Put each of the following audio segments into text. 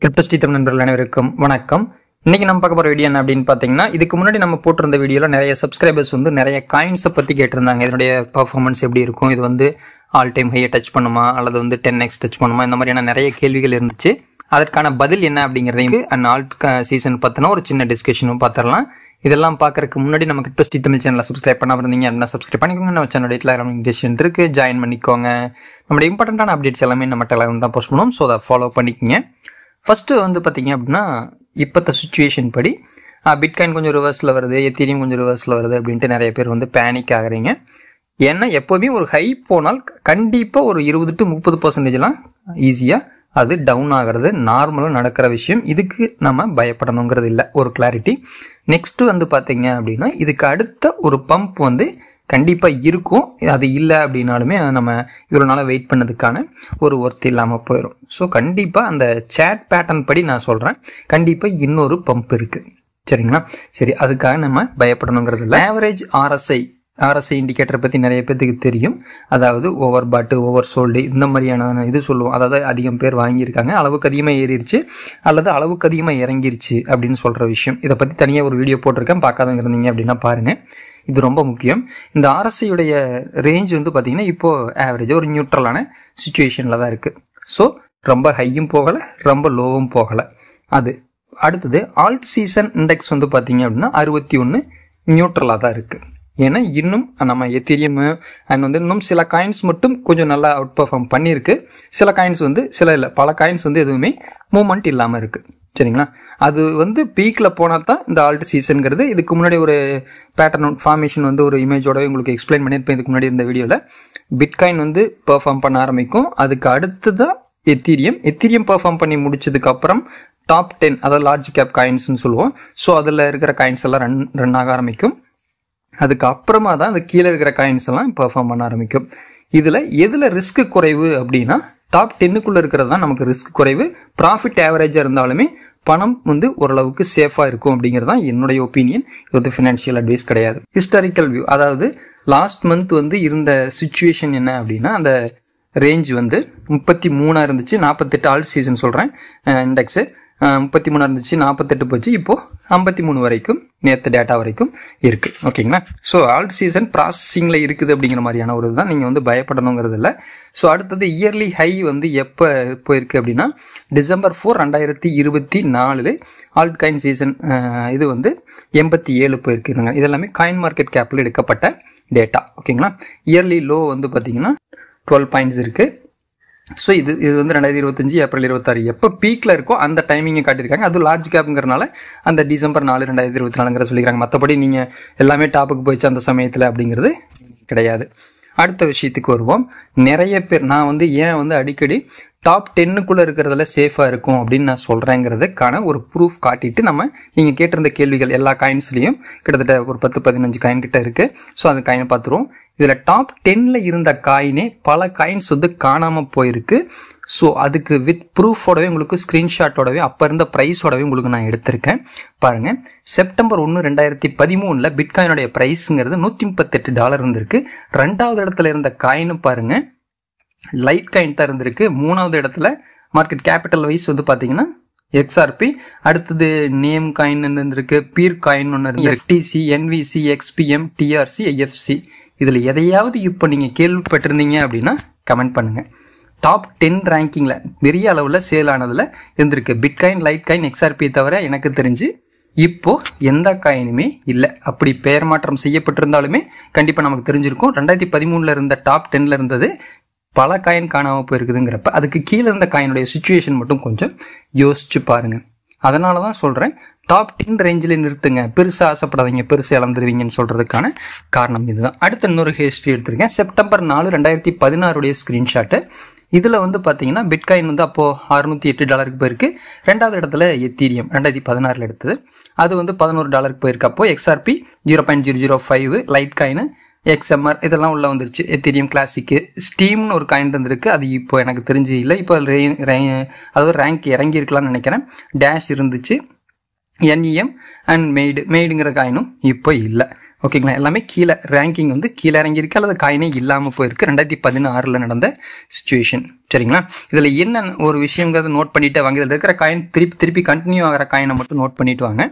கிரிப்டோஸ்டி தமிழ் நண்பர்கள் அனைவருக்கும் வணக்கம். இன்னைக்கு நம்ம பார்க்க போற வீடியோ என்ன அப்படின்னு பாத்தீங்கன்னா, இதுக்கு முன்னாடி நம்ம போட்டிருந்த வீடியோல நிறைய சப்ஸ்கிரைபர்ஸ் வந்து நிறைய காயின்ஸை பத்தி கேட்டிருந்தாங்க. இதனுடைய பெர்ஃபார்மன்ஸ் எப்படி இருக்கும், இது வந்து ஆல் டைம் ஹையை டச் பண்ணுமா அல்லது வந்து 10x டச் பண்ணுமா, இந்த மாதிரியான நிறைய கேள்விகள் இருந்துச்சு. அதற்கான பதில் என்ன அப்படிங்கிறதையும் அண்ட் ஆல்ட் சீசன் பத்தின ஒரு சின்ன டிஸ்கஷனும் பார்த்துடலாம். இதெல்லாம் பார்க்கறதுக்கு முன்னாடி நம்ம கிரிப்டோஸ்டி தமிழ் சேனலை சப்ஸ்கிரைப் பண்ணாம இருந்தீங்க அப்படின்னா சப்ஸ்கிரைப் பண்ணிக்கோங்க. நம்ம சேனல் டெலிகிராம் இருக்கு, ஜாயின் பண்ணிக்கோங்க. நம்மளுடைய இம்பார்ட்டன்டான அப்டேட்ஸ் எல்லாமே நம்ம டெலிகிராம் தான் போஸ்ட் பண்ணுவோம். ஸோ அதை ஃபாலோ பண்ணிக்கோங்க. ஃபர்ஸ்ட் வந்து பார்த்தீங்க அப்படின்னா, இப்போத்த சுச்சுவேஷன் படி பிட்காயின் கொஞ்சம் ரிவர்ஸில் வருது, எத்தீரியம் கொஞ்சம் ரிவர்ஸில் வருது அப்படின்ட்டு நிறைய பேர் வந்து பேனிக் ஆகுறீங்க. ஏன்னா எப்போவுமே ஒரு ஹை போனால் கண்டிப்பாக ஒரு 20 to 30% ஈஸியாக அது டவுன் ஆகிறது நார்மலாக நடக்கிற விஷயம். இதுக்கு நம்ம பயப்படணுங்கிறது இல்லை, ஒரு கிளாரிட்டி. நெக்ஸ்ட்டு வந்து பார்த்தீங்க அப்படின்னா, இதுக்கு அடுத்த ஒரு பம்ப் வந்து கண்டிப்பாக இருக்கும். அது இல்லை அப்படின்னாலுமே நம்ம இவ்வளோ நாளாக வெயிட் பண்ணதுக்கான ஒரு ஒர்த் இல்லாமல் போயிடும். ஸோ கண்டிப்பாக அந்த சேட் பேட்டர்ன் படி நான் சொல்கிறேன், கண்டிப்பாக இன்னொரு பம்ப் இருக்குது. சரிங்களா? சரி, அதுக்காக நம்ம பயப்படணுங்கிறது இல்லை. ஆவரேஜ் ஆர்எஸ்ஐ இண்டிகேட்டரை பற்றி நிறைய பேருக்கு தெரியும். அதாவது ஓவர் பாட்டு, ஓவர் சோல்டு, இந்த மாதிரியான இது சொல்லுவோம். அதாவது அதிகம் பேர் வாங்கியிருக்காங்க, அளவுக்கு அதிகமாக ஏறிடுச்சு அல்லது அளவுக்கு அதிகமாக இறங்கிருச்சு அப்படின்னு சொல்கிற விஷயம். இதை பற்றி தனியாக ஒரு வீடியோ போட்டிருக்கேன், பார்க்காதவங்க இருந்தீங்க அப்படின்னா பாருங்கள். இது ரொம்ப முக்கியம். இந்த ஆர்எஸ்ஐயுடைய ரேஞ்ச் வந்து பார்த்தீங்கன்னா இப்போது ஆவரேஜாக ஒரு நியூட்ரலான சுச்சுவேஷனில் தான் இருக்குது. ஸோ ரொம்ப ஹையும் போகலை, ரொம்ப லோவும் போகலை. அது அடுத்தது ஆல்ட் சீசன் இண்டெக்ஸ் வந்து பார்த்தீங்க அப்படின்னா 61 நியூட்ரலாக தான் இருக்குது. ஏன்னா இன்னும் நம்ம எத்தீரியம் அண்ட் வந்து இன்னும் சில காயின்ஸ் மட்டும் கொஞ்சம் நல்லா அவுட் பர்ஃபார்ம் பண்ணியிருக்கு. சில காயின்ஸ் வந்து பல காயின்ஸ் வந்து எதுவுமே மூவ்மெண்ட் இல்லாமல் இருக்குது. சரிங்களா? அது வந்து பீக்கில் போனால் தான் இந்த ஆல்ட் சீசனுங்கிறது. இதுக்கு முன்னாடி ஒரு பேட்டர்ன் ஃபார்மேஷன் வந்து ஒரு இமேஜோடவே உங்களுக்கு எக்ஸ்பிளைன் பண்ணியிருப்பேன் இதுக்கு முன்னாடி இந்த வீடியோவில். பிட்காயின் வந்து பெர்ஃபார்ம் பண்ண ஆரம்பிக்கும், அதுக்கு அடுத்து தான் எத்தீரியம் பெர்ஃபார்ம் பண்ணி முடிச்சதுக்கு அப்புறம் டாப் 10, அதாவது லார்ஜ் கேப் காயின்ஸ்னு சொல்லுவோம். ஸோ அதில் இருக்கிற காயின்ஸ் எல்லாம் ரன் ஆக ஆரம்பிக்கும். அதுக்கு அப்புறமா தான் அந்த கீழே இருக்கிற காயின்ஸ் எல்லாம் பெர்ஃபார்ம் பண்ண ஆரம்பிக்கும். எதில் ரிஸ்க் குறைவு அப்படின்னா, டாப் 10க்குள்ளே இருக்கிறது தான் நமக்கு ரிஸ்க் குறைவு. ப்ராஃபிட் ஆவரேஜாக இருந்தாலுமே பணம் வந்து ஓரளவுக்கு சேஃபாக இருக்கும் அப்படிங்கிறது தான் என்னுடைய ஒப்பீனியன். இது வந்து ஃபினான்ஷியல் அட்வைஸ் கிடையாது. ஹிஸ்டாரிக்கல் வியூ, அதாவது லாஸ்ட் மந்த் வந்து இருந்த சுச்சுவேஷன் என்ன அப்படின்னா, அந்த ரேஞ்ச் வந்து 33 இருந்துச்சு, 48 ஆல்ட் சீசன் சொல்கிறேன் இண்டெக்ஸு. 33 இருந்துச்சு, 48 போச்சு, இப்போது 53 வரைக்கும் நேற்று டேட்டா வரைக்கும் இருக்குது. ஓகேங்களா? ஸோ ஆல்ட் சீசன் ப்ராசஸிங்கில் இருக்குது அப்படிங்கிற மாதிரியான ஒரு இதுதான், நீங்கள் வந்து பயப்படணுங்கிறது இல்லை. ஸோ அடுத்தது இயர்லி ஹை வந்து எப்போ போயிருக்கு அப்படின்னா, December 4, 2024 ஆல்ட் காயின் சீசன் இது வந்து 87 போயிருக்குங்க. இதெல்லாமே காயின் மார்க்கெட் கேப்பில் எடுக்கப்பட்ட டேட்டா. ஓகேங்களா? இயர்லி லோ வந்து பார்த்தீங்கன்னா 12 பாயிண்ட்ஸ் இருக்குது. ஸோ இது வந்து 2025 ஏப்ரல் 26 எப்போ பீக்கில் இருக்கோ அந்த டைமிங்கை காட்டியிருக்காங்க. அது லார்ஜ் கேப்புங்கிறனால அந்த December 4, 2024 சொல்லிக்கிறாங்க. மற்றபடி நீங்கள் எல்லாமே டாப்புக்கு போயிடுச்சு அந்த சமயத்தில் அப்படிங்கிறது கிடையாது. அடுத்த விஷயத்துக்கு வருவோம். நிறைய பேர் நான் வந்து ஏன் வந்து அடிக்கடி டாப் 10க்குள்ளே இருக்கிறதுல சேஃபாக இருக்கும் அப்படின்னு நான் சொல்கிறேங்கிறதுக்கான ஒரு ப்ரூஃப் காட்டிட்டு நீங்கள் கேட்டிருந்த கேள்விகள் எல்லா காயின்ஸ்லேயும் கிட்டத்தட்ட ஒரு 10-15 காயின் கிட்ட இருக்குது. ஸோ அந்த காயினை பார்த்துருவோம். இதில் டாப் 10ல் இருந்த காயினே பல காயின்ஸ் வந்து காணாமல் போயிருக்கு. ஸோ அதுக்கு வித் ப்ரூஃபோடவே உங்களுக்கு ஸ்க்ரீன்ஷாட்டோடவே அப்போ இருந்த ப்ரைஸோடவே உங்களுக்கு நான் எடுத்திருக்கேன். பாருங்கள், September 1, 2013 பிட்காயினுடைய ப்ரைஸுங்கிறது $138 இருந்திருக்கு. 2வது இடத்துல இருந்த காயின்னு பாருங்கள், லைட் காயின் தான் இருந்திருக்கு. 3வது இடத்துல மார்க்கெட் கேபிட்டல் வைஸ் வந்து பார்த்தீங்கன்னா XRP, அடுத்தது நேம் காயின் இருந்திருக்கு, பீர் காயின் ஒன்று இருக்கு, FTC, NVC, XPM, TRC, IFC. இதில் எதையாவது இப்போ நீங்கள் கேள்விப்பட்டிருந்தீங்க அப்படின்னா கமெண்ட் பண்ணுங்கள். டாப் 10 ரேங்கிங்கில் பெரிய அளவில் சேல் ஆனதில் இருந்திருக்கு பிட்காயின், லைட் காயின், XRP தவிர எனக்கு தெரிஞ்சு இப்போது எந்த காயினுமே இல்லை. அப்படி பெயர் மாற்றம் செய்யப்பட்டிருந்தாலுமே கண்டிப்பாக நமக்கு தெரிஞ்சிருக்கும். 2013 இருந்த டாப் 10ல் இருந்தது பல காயின் காணாமல் போயிருக்குதுங்கிறப்ப அதுக்கு கீழே இருந்த காயினுடைய சுச்சுவேஷன் மட்டும் கொஞ்சம் யோசிச்சு பாருங்கள். அதனால தான் சொல்கிறேன், டாப் 10 ரேஞ்சில் நிறுத்துங்க, பெருசாக ஆசைப்படாதீங்க, பெருசாக இழந்துருவீங்கன்னு சொல்கிறதுக்கான காரணம் இதுதான். அடுத்த இன்னொரு ஹிஸ்ட்ரி எடுத்திருக்கேன். September 4, 2016 screenshot. இதில் வந்து பார்த்தீங்கன்னா பிட்காயின் வந்து அப்போது $608 போயிருக்கு. 2வது இடத்துல எத்தீரியம் 2016 எடுத்தது, அது வந்து $11 போயிருக்கு. அப்போது XRP 0.005, லைட் காயின், XMR இதெல்லாம் உள்ள வந்துருச்சு. எத்தீரியம் கிளாசிக்கு, ஸ்டீம்னு ஒரு காயின் இருந்திருக்கு, அது இப்போ எனக்கு தெரிஞ்சு இல்லை. இப்போ அதாவது ரேங்க் இறங்கி இருக்கலாம்னு நினைக்கிறேன். டேஷ் இருந்துச்சு, NEM அண்ட் மெய்டுங்கிற காயினும் இப்போ இல்லை. ஓகேங்களா. எல்லாமே கீழே ரேங்கிங் வந்து கீழே இறங்கியிருக்கு அல்லது காயினே இல்லாமல் போயிருக்கு 2016 நடந்த சுச்சுவேஷன். சரிங்களா. இதில் என்ன ஒரு விஷயங்கிறத நோட் பண்ணிட்டு வாங்க. இதில் இருக்கிற காயின் திருப்பி கண்டினியூ ஆகிற காயினை மட்டும் நோட் பண்ணிட்டு வாங்க.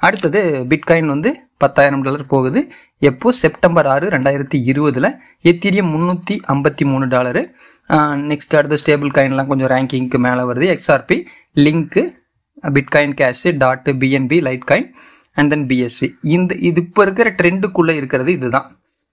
அடுத்தது பிட்காயின் வந்து $10,000 போகுது. எப்போ? செப்டம்பர் 6, 2020. எத்தீரியம் $353. நெக்ஸ்ட் அடுத்த ஸ்டேபிள் காயின்லாம் கொஞ்சம் ரேங்கிங்க்கு மேலே வருது. XRP, link, bitcoin cash, dot, BNB, light coin and then BSV. இது இப்போ இருக்கிற ட்ரெண்டுக்குள்ளே இருக்கிறது இதுதான்.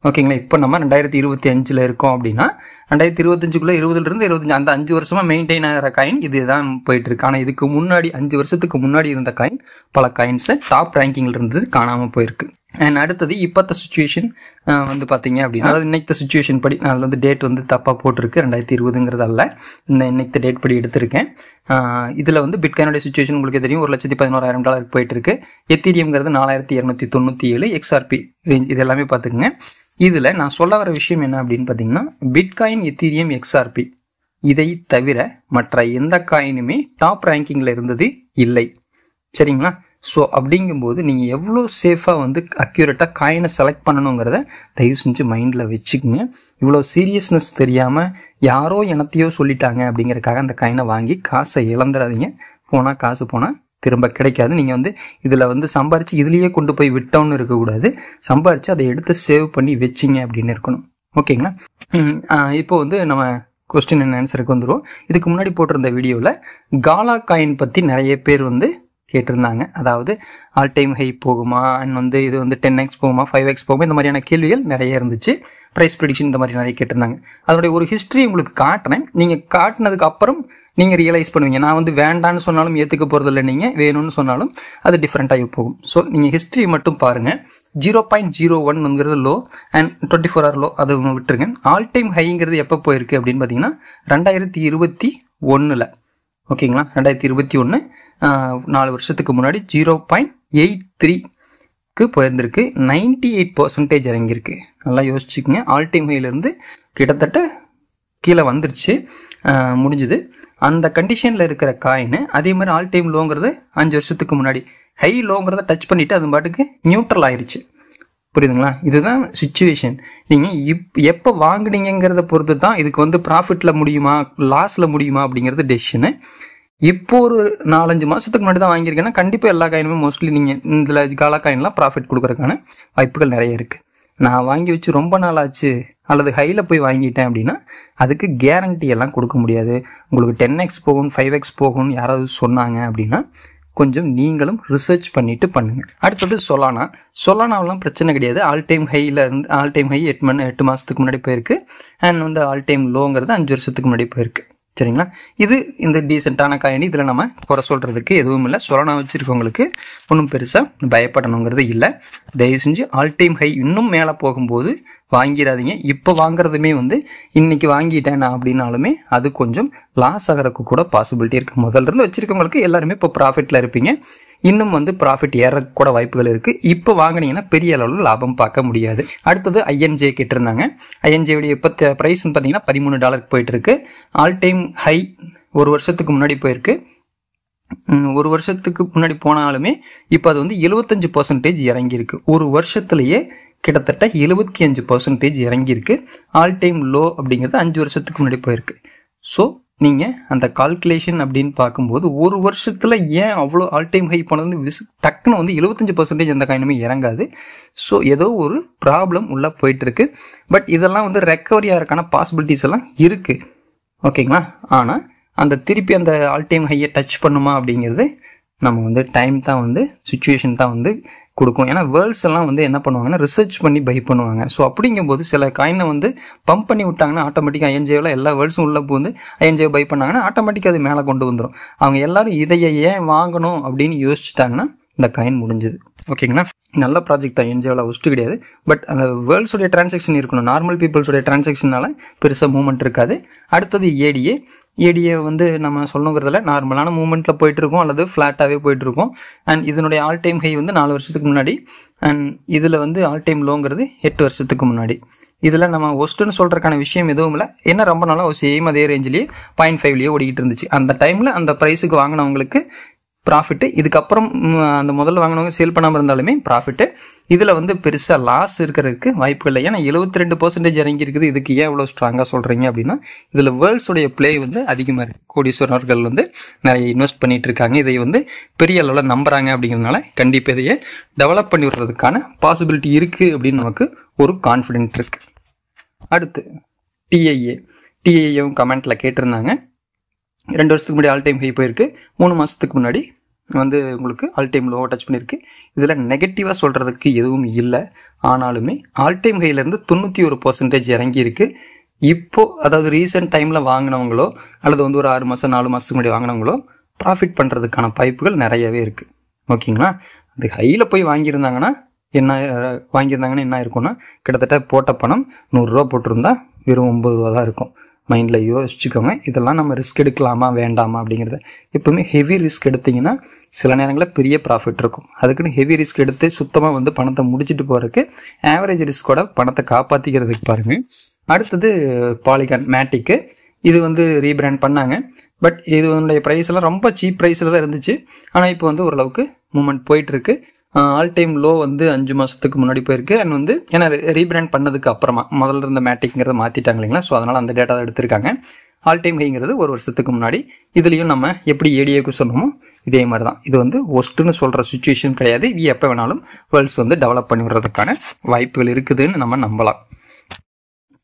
ஓகேங்களா. இப்போ நம்ம 2025 இருக்கோம் அப்படின்னா 2025 20லேருந்து 25 அந்த 5 வருஷமா மெயின்டைன் ஆகிற காயின் இதுதான் போயிட்டு இருக்கு. ஆனால் இதுக்கு முன்னாடி 5 வருஷத்துக்கு முன்னாடி இருந்த காயின் பல காயின்ஸை டாப் ரேங்கிங்ல இருந்தது காணாமல் போயிருக்கு. அண்ட் அடுத்தது இப்போத்த சுச்சுவேஷன் வந்து பார்த்தீங்க அப்படின்னா, அதாவது இன்னைக்கு சுச்சுவேஷன் படி அதில் வந்து டேட் வந்து தப்பாக போட்டிருக்கு 2020ங்கிறதல்ல, இன்னைக்கு டேட் படி எடுத்திருக்கேன். இதில் வந்து பிட்காயினுடைய சுச்சுவேஷன் உங்களுக்கு தெரியும், $1,11,000 போயிட்டு இருக்கு. எத்தீரியம்ங்கிறது 4,297. XRP ரேஞ்ச் இது எல்லாமே பார்த்துக்குங்க. இதில் நான் சொல்ல வர விஷயம் என்ன அப்படின்னு பார்த்தீங்கன்னா, பிட்காயின், எத்தீரியம், XRP இதை தவிர மற்ற எந்த காயினுமே டாப் ரேங்கிங்கில் இருந்தது இல்லை. சரிங்களா. ஸோ அப்படிங்கும்போது நீங்கள் எவ்வளோ சேஃபாக வந்து அக்யூரேட்டாக காயினை செலக்ட் பண்ணணுங்கிறத தயவு செஞ்சு மைண்டில் வச்சுக்கோங்க. இவ்வளோ சீரியஸ்னஸ் தெரியாமல் யாரோ எனத்தையோ சொல்லிட்டாங்க அப்படிங்கிறக்காக அந்த காயினை வாங்கி காசை இழந்துடாதீங்க. காசு போனால் திரும்ப கிடைக்காது. நீங்கள் வந்து இதில் வந்து சம்பாரித்து இதுலேயே கொண்டு போய் விட்டோன்னு இருக்கக்கூடாது. சம்பாரித்து அதை எடுத்து சேவ் பண்ணி வச்சிங்க அப்படின்னு இருக்கணும். ஓகேங்களா. இப்போ வந்து நம்ம கொஸ்டின் அண்ட் ஆன்சருக்கு வந்துடுவோம். இதுக்கு முன்னாடி போட்டிருந்த வீடியோவில் காலா காயின் பற்றி நிறைய பேர் வந்து கேட்டிருந்தாங்க. அதாவது ஆல் டைம் ஹை போகுமா, அண்ட் வந்து இது வந்து 10x போகுமா, 5x போகுமா, இந்த மாதிரியான கேள்விகள் நிறைய இருந்துச்சு. ப்ரைஸ் ப்ரெடிக்ஷன் இந்த மாதிரி நிறைய கேட்டிருந்தாங்க. அதனுடைய ஒரு ஹிஸ்ட்ரி உங்களுக்கு காட்டுறேன். நீங்கள் காட்டினதுக்கு அப்புறம் நீங்கள் ரியலைஸ் பண்ணுவீங்க. நான் வந்து வேண்டான்னு சொன்னாலும் ஏற்றுக்க போகிறதில்ல, நீங்கள் வேணும்னு சொன்னாலும் அது டிஃப்ரெண்ட்டாகி போகும். ஸோ நீங்கள் ஹிஸ்ட்ரி மட்டும் பாருங்கள். 0.01ங்கிறது லோ அண்ட் 24 hour லோ, அதை விட்டுருங்க. ஆல் டைம் ஹைங்கிறது எப்போ போயிருக்கு அப்படின்னு பார்த்தீங்கன்னா 2021. ஓகேங்களா. 2021 4 வருஷத்துக்கு முன்னாடி 0.83க்கு போயிருந்திருக்கு. 98% இறங்கியிருக்கு. நல்லா யோசிச்சுக்கோங்க. ஆல் டைம் ஹைலேருந்து கிட்டத்தட்ட கீழே வந்துருச்சு, முடிஞ்சுது. அந்த கண்டிஷனில் இருக்கிற காயின் அதே மாதிரி ஆல் டைம் லோங்கிறது 5 வருஷத்துக்கு முன்னாடி ஹை லோங்கிறத டச் பண்ணிவிட்டு அது பாட்டுக்கு நியூட்ரல் ஆயிடுச்சு. புரியுதுங்களா. இதுதான் சுச்சுவேஷன். நீங்கள் எப்போ வாங்கினீங்கிறத பொறுத்து தான் இதுக்கு வந்து ப்ராஃபிட்டில் முடியுமா லாஸில் முடியுமா அப்படிங்கிறது டெசிஷனு. இப்போ ஒரு 4-5 மாதத்துக்கு முன்னாடி தான் வாங்கியிருக்கேன்னா கண்டிப்பாக எல்லா காயினுமே மோஸ்ட்லி நீங்கள் இதில் காலா காயின்லாம் ப்ராஃபிட் கொடுக்குறதுக்கான வாய்ப்புகள் நிறைய இருக்குது. நான் வாங்கி வச்சு ரொம்ப நாள் ஆச்சு அல்லது ஹையில் போய் வாங்கிட்டேன் அப்படின்னா அதுக்கு கேரண்டி எல்லாம் கொடுக்க முடியாது. உங்களுக்கு 10x போகும் 5x போகும்னு யாராவது சொன்னாங்க அப்படின்னா கொஞ்சம் நீங்களும் ரிசர்ச் பண்ணிட்டு பண்ணுங்கள். அடுத்தது சொலானாவெலாம் பிரச்சனை கிடையாது. ஆல் டைம் ஹை 8 மாதத்துக்கு முன்னாடி போயிருக்கு. அண்ட் வந்து ஆல் டைம் லோங்கிறது 5 வருஷத்துக்கு முன்னாடி போயிருக்கு. சரிங்களா. இது இந்த டீசெண்டான காயின். இதில் நம்ம குறை சொல்கிறதுக்கு எதுவும் இல்லை. சொலானா வச்சுருக்கவங்களுக்கு ஒன்றும் பெருசாக பயப்படணுங்கிறது இல்லை. தயவு செஞ்சு ஆல் டைம் ஹை இன்னும் மேலே போகும்போது வாங்கிடாதீங்க. இப்போ வாங்குறதுமே வந்து இன்னைக்கு வாங்கிட்டேன் நான் அப்படின்னாலுமே அது கொஞ்சம் லாஸ் ஆகிறதுக்கு கூட பாசிபிலிட்டி இருக்குது. முதல்ல இருந்து வச்சுருக்கவங்களுக்கு எல்லாருமே இப்போ ப்ராஃபிட்டில் இருப்பீங்க. இன்னும் வந்து ப்ராஃபிட் ஏறக்கு கூட வாய்ப்புகள் இருக்குது. இப்போ வாங்கினீங்கன்னா பெரிய அளவில் லாபம் பார்க்க முடியாது. அடுத்தது INJ கேட்டிருந்தாங்க. INJவுடைய இப்போ ப்ரைஸ்ன்னு பார்த்தீங்கன்னா $13 போயிட்டு இருக்கு. ஆல் டைம் ஹை ஒரு வருஷத்துக்கு முன்னாடி போயிருக்கு. ஒரு வருஷத்துக்கு முன்னாடி போனாலுமே இப்போ அது வந்து 75% இறங்கியிருக்கு. ஒரு வருஷத்துலேயே கிட்டத்தட்ட 75% இறங்கியிருக்கு. ஆல் டைம் லோ அப்படிங்கிறது 5 வருஷத்துக்கு முன்னாடி போயிருக்கு. ஸோ நீங்கள் அந்த கால்குலேஷன் அப்படின்னு பார்க்கும்போது ஒரு வருஷத்தில் ஏன் அவ்வளோ ஆல் டைம் ஹை போனது டக்குன்னு வந்து 75% எந்த காயினுமே இறங்காது. ஸோ ஏதோ ஒரு ப்ராப்ளம் உள்ளே போயிட்டு இருக்கு. பட் இதெல்லாம் வந்து ரெக்கவரி ஆகிறதுக்கான பாசிபிலிட்டிஸ் எல்லாம் இருக்குது. ஓகேங்களா. ஆனால் அந்த திருப்பி அந்த ஆல் டைம் ஹையை டச் பண்ணுமா அப்படிங்கிறது நம்ம வந்து டைம் தான் வந்து சுச்சுவேஷன் தான் வந்து கொடுக்கும். ஏன்னா வேர்ல்ட்ஸ் எல்லாம் வந்து என்ன பண்ணுவாங்கன்னா ரிசர்ச் பண்ணி பை பண்ணுவாங்க. ஸோ அப்படிங்கும்போது சில காயினை வந்து பம்ப் பண்ணி விட்டாங்கன்னா ஆட்டோமேட்டிக்காக INJவில் எல்லா வேர்ல்ட்ஸும் உள்ள வந்து INJ பை பண்ணாங்கன்னா ஆட்டோமேட்டிக்காக அது மேலே கொண்டு வந்துடும். அவங்க எல்லாரும் இதையை ஏன் வாங்கணும் அப்படின்னு யோசிச்சுட்டாங்கன்னா இந்த காயின் முடிஞ்சது. ஓகேங்களா. நல்ல ப்ராஜெக்ட் தான். INJவில் ஒஸ்ட்டு கிடையாது. பட் அந்த வேர்ல்ட்ஸுடைய டிரான்சாக்ஷன் இருக்கணும். நார்மல் பீப்புள்ஸுடைய டிரான்சாக்ஷனால பெருசாக மூவ்மெண்ட் இருக்காது. அடுத்தது ஏடிஏ வந்து நம்ம சொல்லணுங்கிறதுல நார்மலான மூவ்மெண்ட்டில் போயிட்டுருக்கோம் அல்லது ஃப்ளாட்டாகவே போயிட்டுருக்கோம். அண்ட் இதனுடைய ஆல் டைம் ஹை வந்து 4 வருஷத்துக்கு முன்னாடி. அண்ட் இதில் வந்து ஆல் டைம் லோங்கிறது 8 வருஷத்துக்கு முன்னாடி. இதில் நம்ம ஒஸ்ட்டுன்னு சொல்கிறதுக்கான விஷயம் எதுவும் இல்லை. ஏன்னா ரொம்ப நாளாக சேம் அதே ரேஞ்சிலேயே 0.5லேயே ஓடிக்கிட்டு இருந்துச்சு. அந்த டைமில் அந்த ப்ரைஸுக்கு வாங்கினவங்களுக்கு ப்ராஃபிட்டு. இதுக்கப்புறம் அந்த முதல்ல வாங்கினவங்க சேல் பண்ணாமல் இருந்தாலுமே ப்ராஃபிட்டு. இதில் வந்து பெருசாக லாஸ் இருக்கிறதுக்கு வாய்ப்பு இல்லை. ஏன்னா 72% இறங்கி இருக்குது. இதுக்கு ஏன் இவ்வளோ ஸ்ட்ராங்காக சொல்கிறீங்க அப்படின்னா, இதில் வேர்ல்ட்ஸுடைய பிளே வந்து அதிகமாக இருக்குது. கோடீஸ்வரர்கள் வந்து நிறைய இன்வெஸ்ட் பண்ணிட்டு இருக்காங்க. இதை வந்து பெரிய அளவில் நம்புறாங்க. அப்படிங்கிறதுனால கண்டிப்பாக இதையே டெவலப் பண்ணி விடுறதுக்கான பாசிபிலிட்டி இருக்குது அப்படின்னு நமக்கு ஒரு கான்ஃபிடென்ட் இருக்குது. அடுத்து டிஐஏவும் கமெண்ட்டில் கேட்டிருந்தாங்க. 2 வருஷத்துக்கு முன்னாடி ஆல் டைம் ஹை போயிருக்கு. 3 மாதத்துக்கு முன்னாடி வந்து உங்களுக்கு ஆல் டைம் லோவை டச் பண்ணியிருக்கு. இதில் நெகட்டிவாக சொல்கிறதுக்கு எதுவும் இல்லை. ஆனாலுமே ஆல் டைம் ஹைலேருந்து 91% இறங்கியிருக்கு. இப்போது அதாவது ரீசெண்ட் டைமில் வாங்கினவங்களோ அல்லது வந்து ஒரு 6 மாதம் 4 மாதத்துக்கு முன்னாடி வாங்கினவங்களோ ப்ராஃபிட் பண்ணுறதுக்கான வாய்ப்புகள் நிறையவே இருக்குது. ஓகேங்களா? அது ஹையில் போய் வாங்கியிருந்தாங்கன்னா என்ன இருக்கும்னா, கிட்டத்தட்ட போட்ட பணம் 100 ரூபா போட்டிருந்தா வெறும் 90 ரூபா தான் இருக்கும். மைண்டில் யோசிச்சுக்கோங்க. இதெல்லாம் நம்ம ரிஸ்க் எடுக்கலாமா வேண்டாமா அப்படிங்கிறத. எப்போவுமே ஹெவி ரிஸ்க் எடுத்திங்கன்னா சில நேரங்களில் பெரிய ப்ராஃபிட் இருக்கும். அதுக்குன்னு ஹெவி ரிஸ்க் எடுத்து சுத்தமாக வந்து பணத்தை முடிச்சுட்டு போகிறதுக்கு ஆவரேஜ் ரிஸ்கோட பணத்தை காப்பாற்றிக்கிறதுக்கு பாருங்கள். அடுத்தது பாலிகான் மேட்டிக்கு. இது வந்து ரீபிராண்ட் பண்ணாங்க. பட் இதனுடைய ப்ரைஸ் எல்லாம் ரொம்ப சீப் ப்ரைஸில் தான் இருந்துச்சு. ஆனால் இப்போ வந்து ஓரளவுக்கு மூமெண்ட் போயிட்டுருக்கு. ஆல் டைம் லோ வந்து 5 மாதத்துக்கு முன்னாடி போயிருக்கு. அண்ட் வந்து ஏன்னா ரீபிராண்ட் பண்ணதுக்கு அப்புறமா முதல்ல இருந்த மேட்டிக்ங்கிறத மாற்றிட்டாங்க இல்லைங்களா? ஸோ அதனால் அந்த டேட்டா தான் எடுத்திருக்காங்க. ஆல் டைம் ஹைங்கிறது 1 வருஷத்துக்கு முன்னாடி. இதுலேயும் நம்ம எப்படி ஏடிஏக்கு சொன்னோமோ இதே மாதிரி தான். இது வந்து ஒஸ்ட்டுன்னு சொல்கிற சுச்சுவேஷன் கிடையாது. இது எப்போ வேணாலும் வேர்ல்ட்ஸ் வந்து டெவலப் பண்ணி விடுறதுக்கான வாய்ப்புகள் இருக்குதுன்னு நம்ம நம்பலாம்.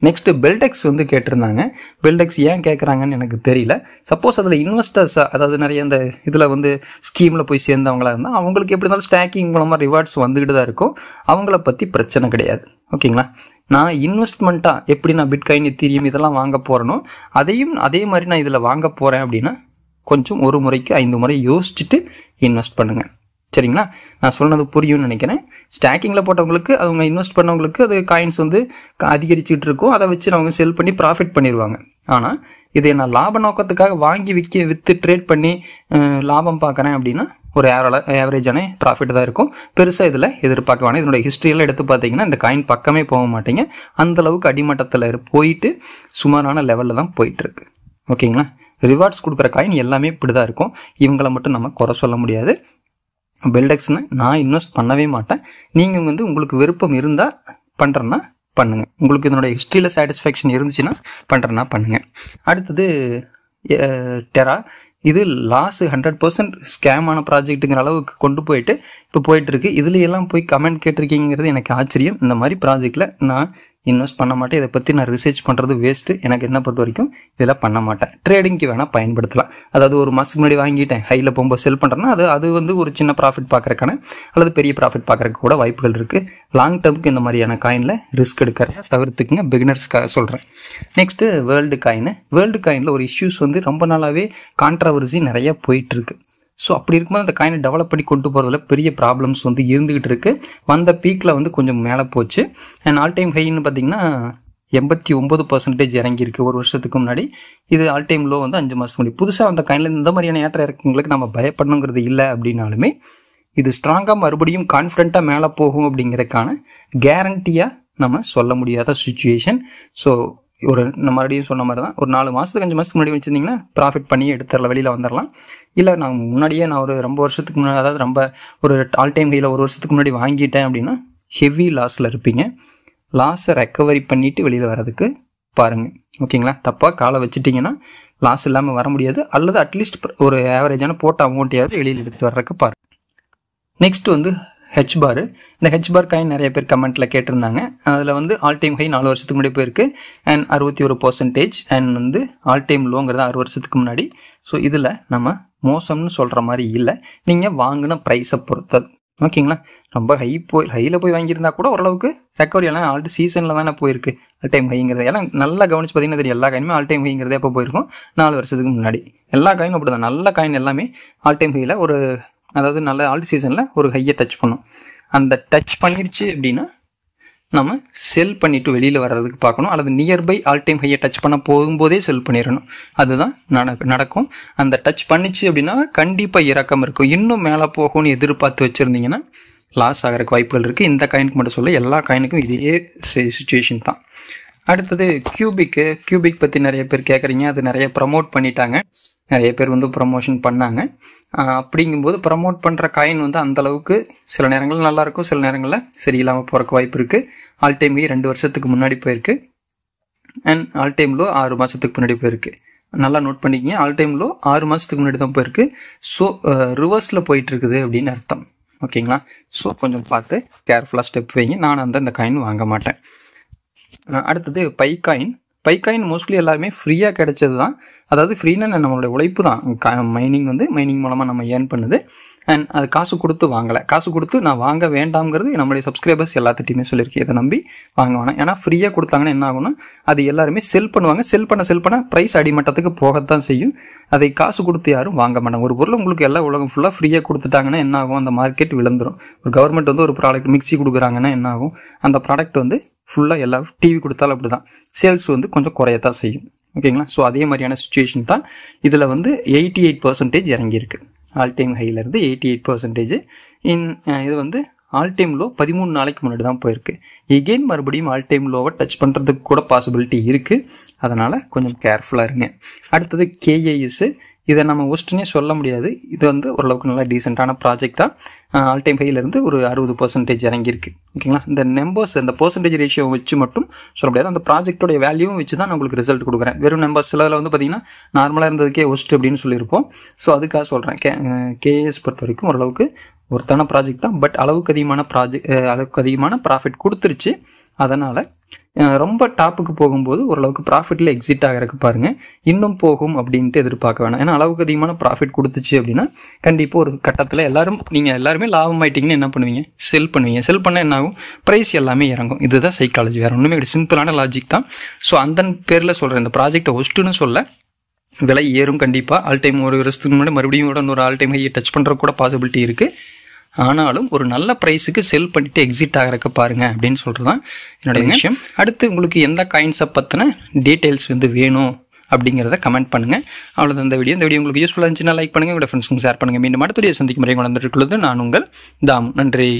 நெக்ஸ்ட்டு பெல்டெக்ஸ் வந்து கேட்டிருந்தாங்க. பெல்டெக்ஸ் ஏன் கேட்குறாங்கன்னு எனக்கு தெரியல. சப்போஸ் அதில் இன்வெஸ்டர்ஸாக, அதாவது நிறைய இந்த இதில் வந்து ஸ்கீமில் போய் சேர்ந்தவங்களா இருந்தால் அவங்களுக்கு எப்படி இருந்தாலும் ஸ்டாக்கிங் மூலமாக ரிவார்ட்ஸ் வந்துக்கிட்டு தான் இருக்கும். அவங்கள பற்றி பிரச்சனை கிடையாது. ஓகேங்களா? நான் இன்வெஸ்ட்மெண்ட்டாக எப்படி நான் பிட்காயின் எத்தீரியம் இதெல்லாம் வாங்க போகிறேனோ அதையும் அதே மாதிரி நான் இதில் வாங்க போகிறேன் அப்படின்னா கொஞ்சம் 1 முறைக்கு 5 முறை யோசிச்சுட்டு இன்வெஸ்ட் பண்ணுங்கள். சரிங்களா? நான் சொன்னது புரியும்னு நினைக்கிறேன். ஸ்டாக்கிங்கில் போட்டவங்களுக்கு அவங்க இன்வெஸ்ட் பண்ணவங்களுக்கு அது காயின்ஸ் வந்து அதிகரிச்சுட்டு இருக்கும். அதை வச்சு அவங்க செல் பண்ணி ப்ராஃபிட் பண்ணிடுவாங்க. ஆனால் இதை நான் லாப நோக்கத்துக்காக வாங்கி விற்று ட்ரேட் பண்ணி லாபம் பார்க்குறேன் அப்படின்னா ஒரு ஆவரேஜான ப்ராஃபிட் தான் இருக்கும். பெருசாக இதில் எதிர்பார்க்க வேணாம். இதனுடைய ஹிஸ்ட்ரியெல்லாம் எடுத்து பார்த்தீங்கன்னா இந்த காயின் பக்கமே போக மாட்டீங்க. அந்தளவுக்கு அடிமட்டத்தில் போயிட்டு சுமாரான லெவலில் தான் போயிட்டுருக்கு. ஓகேங்களா? ரிவார்ட்ஸ் கொடுக்குற காயின் எல்லாமே இப்படி தான் இருக்கும். இவங்களை மட்டும் நம்ம குறை சொல்ல முடியாது. பெல்டெக்ஸ்னு நான் இன்வெஸ்ட் பண்ணவே மாட்டேன். நீங்கள் வந்து உங்களுக்கு விருப்பம் இருந்தால் பண்ணுறேன்னா பண்ணுங்கள். உங்களுக்கு இதனுடைய ஹிஸ்ட்ரியில் சாட்டிஸ்ஃபேக்ஷன் இருந்துச்சுன்னா பண்ணுறேன்னா பண்ணுங்கள். அடுத்தது டெரா. இது லாஸ் 100% ஸ்கேமான ப்ராஜெக்ட்டுங்கிற அளவுக்கு கொண்டு போயிட்டு இப்போ போயிட்டுருக்கு. இதுல எல்லாம் போய் கமெண்ட் கேட்டிருக்கீங்கிறது எனக்கு ஆச்சரியம். இந்த மாதிரி ப்ராஜெக்டில் நான் இன்வெஸ்ட் பண்ண மாட்டேன். இதை பற்றி நான் ரிசர்ச் பண்ணுறது வேஸ்ட்டு. எனக்கு என்ன பொறுத்த வரைக்கும் இதில் பண்ண மாட்டேன். ட்ரேடிங்க்கு வேணால் பயன்படுத்தலாம். அதாவது ஒரு மாதத்துக்கு முன்னாடி வாங்கிட்டேன், ஹையில் போகும்போது செல் பண்ணுறேன்னா அது வந்து ஒரு சின்ன ப்ராஃபிட் பார்க்குறக்கான அல்லது பெரிய ப்ராஃபிட் பார்க்குறக்கு கூட வாய்ப்புகள் இருக்குது. லாங் டேர்முக்கு இந்த மாதிரியான காயினில் ரிஸ்க் எடுக்கிறத தவிர்த்துக்குங்க. பிகினர்ஸ்க்காக சொல்கிறேன். நெக்ஸ்ட்டு வேர்ல்டு காயினில் ஒரு இஷ்யூஸ் வந்து ரொம்ப நாளாகவே கான்ட்ரவர்சி நிறைய போயிட்டுருக்கு. ஸோ அப்படி இருக்கும்போது அந்த காயினை டெவலப் பண்ணி கொண்டு போகிறதுல பெரிய ப்ராப்ளம்ஸ் வந்து இருந்துகிட்டு இருக்கு. வந்த பீக்கில் வந்து கொஞ்சம் மேலே போச்சு. அண்ட் ஆல் டைம் ஹைன்னு பார்த்தீங்கன்னா 89% இறங்கியிருக்கு 1 வருஷத்துக்கு முன்னாடி. இது ஆல் டைம் லோ வந்து 5 மாதத்துக்கு முன்னாடி. புதுசாக அந்த காயினில் இந்த மாதிரியான ஏற்ற இறக்கங்களுக்கு நம்ம பயப்படணுங்கிறது இல்லை. அப்படின்னாலுமே இது ஸ்ட்ராங்காக மறுபடியும் கான்ஃபிடென்ட்டாக மேலே போகும் அப்படிங்கிறதுக்கான கேரண்டியாக நம்ம சொல்ல முடியாத சுச்சுவேஷன். ஸோ நான் மறுபடியும் சொன்ன மாதிரி தான், ஒரு 4 மாதத்துக்கு 5 மாதத்துக்கு முன்னாடி வச்சுருந்தீங்கன்னா ப்ராஃபிட் பண்ணி எடுத்துடலாம், வெளியில் வந்துடலாம். இல்லை நான் முன்னாடியே நான் ஒரு ரொம்ப வருஷத்துக்கு முன்னாடி, அதாவது ரொம்ப ஒரு ஆல் டைம் ஹையில் 1 வருஷத்துக்கு முன்னாடி வாங்கிட்டேன் அப்படின்னா ஹெவி லாஸில் இருப்பீங்க. லாஸை ரெக்கவரி பண்ணிவிட்டு வெளியில் வர்றதுக்கு பாருங்கள். ஓகேங்களா? தப்பாக காலை வச்சுட்டிங்கன்னா லாஸ் இல்லாமல் வர முடியாது. அல்லது அட்லீஸ்ட் ஒரு ஆவரேஜான போட்ட அமௌண்ட்டையாவது வெளியில் எடுத்து வர்றதுக்கு பாருங்கள். நெக்ஸ்ட் வந்து ஹெச்பார். இந்த ஹெச்பார் காயின் நிறைய பேர் கமெண்ட்டில் கேட்டிருந்தாங்க. அதில் வந்து ஆல் டைம் ஹை 4 வருஷத்துக்கு முன்னாடி போயிருக்கு. அண்ட் 61% அண்ட் வந்து ஆல் டைம் லோங்கிறது 6 வருஷத்துக்கு முன்னாடி. ஸோ இதில் நம்ம மோசம்னு சொல்கிற மாதிரி இல்லை. நீங்கள் வாங்கின ப்ரைஸை பொறுத்தது. ஓகேங்களா? ரொம்ப ஹையில் போய் வாங்கியிருந்தா கூட ஓரளவுக்கு ரெக்கவரி எல்லாம் ஆல்ரெடி சீசனில் தானே போயிருக்கு. ஆல் டைம் ஹைங்கிறது எல்லாம் நல்லா கவனிச்சு பார்த்தீங்கன்னா தெரியும். எல்லா காயினுமே ஆல் டைம் ஹைங்கிறதே எப்போ போயிருக்கும்? 4 வருஷத்துக்கு முன்னாடி. எல்லா காயினும் அப்படி தான். நல்ல காயின் எல்லாமே ஆல் டைம் ஹையில் ஒரு, அதாவது நல்ல ஆல்ட் சீசனில் ஒரு ஹையை டச் பண்ணும். அந்த டச் பண்ணிடுச்சு அப்படின்னா நம்ம செல் பண்ணிவிட்டு வெளியில் வர்றதுக்கு பார்க்கணும். அல்லது நியர்பை ஆல் டைம் ஹையை டச் பண்ண போகும்போதே செல் பண்ணிடணும். அதுதான் நடக்கும். அந்த டச் பண்ணிச்சு அப்படின்னா கண்டிப்பாக இறக்கம் இருக்கும். இன்னும் மேலே போகும்னு எதிர்பார்த்து வச்சுருந்தீங்கன்னா லாஸ் ஆகிறதுக்கு வாய்ப்புகள் இருக்குது. இந்த காயினுக்கு மட்டும் சொல்ல, எல்லா காயினுக்கும் இதே சுச்சுவேஷன் தான். அடுத்தது கியூபிக் பற்றி நிறைய பேர் கேட்குறீங்க. அது நிறைய ப்ரமோட் பண்ணிட்டாங்க. நிறைய பேர் வந்து ப்ரமோஷன் பண்ணாங்க. அப்படிங்கும்போது ப்ரமோட் பண்ணுற காயின் வந்து அந்தளவுக்கு சில நேரங்களில் நல்லாயிருக்கும், சில நேரங்களில் சரியில்லாமல் போகிறக்கு வாய்ப்பு இருக்குது. ஆல் டைம் ஹை 2 வருஷத்துக்கு முன்னாடி போயிருக்கு அண்ட் ஆல் டைம் லோ 6 மாதத்துக்கு முன்னாடி போயிருக்கு. நல்லா நோட் பண்ணிக்கிங்க, ஆல் டைம் லோ 6 மாதத்துக்கு முன்னாடி தான் போயிருக்கு. ஸோ ரிவர்ஸில் போயிட்டு இருக்குது அப்படின்னு அர்த்தம். ஓகேங்களா? ஸோ கொஞ்சம் பார்த்து கேர்ஃபுல்லாக ஸ்டெப் வைங்க. நான் அந்த காயின் வாங்க மாட்டேன். அடுத்தது பைகாயின் மோஸ்ட்லி எல்லாருமே ஃப்ரீயாக கிடைச்சது தான். அதாவது ஃப்ரீனா நம்மளுடைய உழைப்பு தான். மைனிங் மூலமாக நம்ம ஏர்ன் பண்ணுது. அண்ட் அது காசு கொடுத்து வாங்கலை. காசு கொடுத்து நான் வாங்க வேண்டாம்ங்கிறது நம்மளுடைய சப்ஸ்கிரைபர்ஸ் எல்லாத்திட்டையுமே சொல்லியிருக்கேன். இதை நம்பி வாங்க வேணாம். ஏன்னா ஃப்ரீயாக கொடுத்தாங்கன்னா என்ன ஆகும்னா அது எல்லாருமே செல் பண்ணுவாங்க. செல் பண்ண ப்ரைஸ் அடிமட்டத்துக்கு போகத்தான் செய்யும். அதை காசு கொடுத்து யாரும் வாங்க மாட்டாங்க. ஒரு பொருள் உங்களுக்கு எல்லா உலகம் ஃபுல்லாக ஃப்ரீயாக கொடுத்துட்டாங்கன்னா என்ன ஆகும்? அந்த மார்க்கெட் விழுந்துடும். ஒரு கவர்மெண்ட் வந்து ஒரு ப்ராடக்ட் மிக்சி கொடுக்குறாங்கன்னா என்ன ஆகும்? அந்த ப்ராடக்ட் வந்து ஃபுல்லாக எல்லா டிவி கொடுத்தாலும் அப்படி தான் சேல்ஸ் வந்து கொஞ்சம் குறையத்தான் செய்யும். ஓகேங்களா? ஸோ அதே மாதிரியான சுச்சுவேஷன் தான் இதில் வந்து 88% இறங்கியிருக்கு. ஆல் டைம் ஹையிலேருந்து 88%. இது வந்து ஆல் டைம் லோ 13 நாளைக்கு முன்னாடி தான் போயிருக்கு. எகெயின் மறுபடியும் ஆல் டைம் லோவை டச் பண்ணுறதுக்கு கூட பாசிபிலிட்டி இருக்குது. அதனால் கொஞ்சம் கேர்ஃபுல்லாக இருங்க. அடுத்தது KAS. இதை நம்ம ஒஸ்ட்டுன்னே சொல்ல முடியாது. இது வந்து ஓரளவுக்கு நல்லா டீசெண்டான ப்ராஜெக்ட் தான். ஆல் டைம் ஹையிலேருந்து ஒரு 60% இறங்கியிருக்கு. ஓகேங்களா? இந்த நம்பர்ஸ், இந்த பர்சன்டேஜ் ரேஷியோ வச்சு மட்டும் சொல்ல முடியாது. அந்த ப்ராஜெக்டோடைய வேல்யூவும் வச்சு தான் நான் உங்களுக்கு ரிசல்ட் கொடுக்குறேன். வெறும் நம்பர்ஸ் சிலதில் வந்து பார்த்தீங்கன்னா நார்மலாக இருந்ததுக்கே ஒஸ்ட் அப்படின்னு சொல்லியிருப்போம். ஸோ அதுக்காக சொல்கிறேன். KAS பொறுத்த வரைக்கும் ஓரளவுக்கு ஒருத்தான ப்ராஜெக்ட் தான். பட் அளவுக்கு அதிகமான ப்ராஃபிட் கொடுத்துருச்சு. அதனால் ரொம்ப டாப்புக்கு போகும்போது ஓரளவுக்கு ப்ராஃபிட்டில் எக்ஸிட் ஆகிறதுக்கு பாருங்கள். இன்னும் போகும் அப்படின்ட்டு எதிர்பார்க்க வேணாம். ஏன்னா அளவுக்கு அதிகமான ப்ராஃபிட் கொடுத்துச்சு அப்படின்னா கண்டிப்பாக ஒரு கட்டத்தில் நீங்கள் எல்லாருமே லாபம் ஆயிட்டீங்கன்னு என்ன பண்ணுவீங்க? செல் பண்ணுவீங்க. செல் பண்ண என்ன ஆகும்? ப்ரைஸ் எல்லாமே இறங்கும். இதுதான் சைக்காலஜி, வேறு ஒன்றுமே கிடையாது. சிம்பிளான லாஜிக் தான். ஸோ அந்த பேரில் சொல்கிறேன். இந்த ப்ராஜெக்டை ஒஸ்ட்டுன்னு சொல்ல, விலை ஏறும் கண்டிப்பாக. ஆல் டைம் ஒரு வருஷத்துக்கு முன்னாடி மறுபடியும் கூட இன்னொரு ஆல் டைம் ஹையை டச் பண்ணுறதுக்கு கூட பாசிபிலிட்டி இருக்குது. ஆனாலும் ஒரு நல்ல ப்ரைஸுக்கு செல் பண்ணிட்டு எக்ஸிட் ஆகிறக்க பாருங்க அப்படின்னு சொல்கிறது தான் என்னோட விஷயம். அடுத்து உங்களுக்கு எந்த காயின்ஸை பற்றின டீட்டெயில்ஸ் வந்து வேணும் அப்படிங்கிறத கமெண்ட் பண்ணுங்கள். அவ்வளோதான் இந்த வீடியோ உங்களுக்கு யூஸ்ஃபுல்லாக இருந்துச்சுன்னா லைக் பண்ணுங்கள், உங்களோட ஃப்ரெண்ட்ஸ்க்கு ஷேர் பண்ணுங்கள். மீண்டும் அடுத்த வீடியோ சந்திக்கும் முறை வளர்ந்துட்டு நான் உங்கள் தாமு. நன்றி.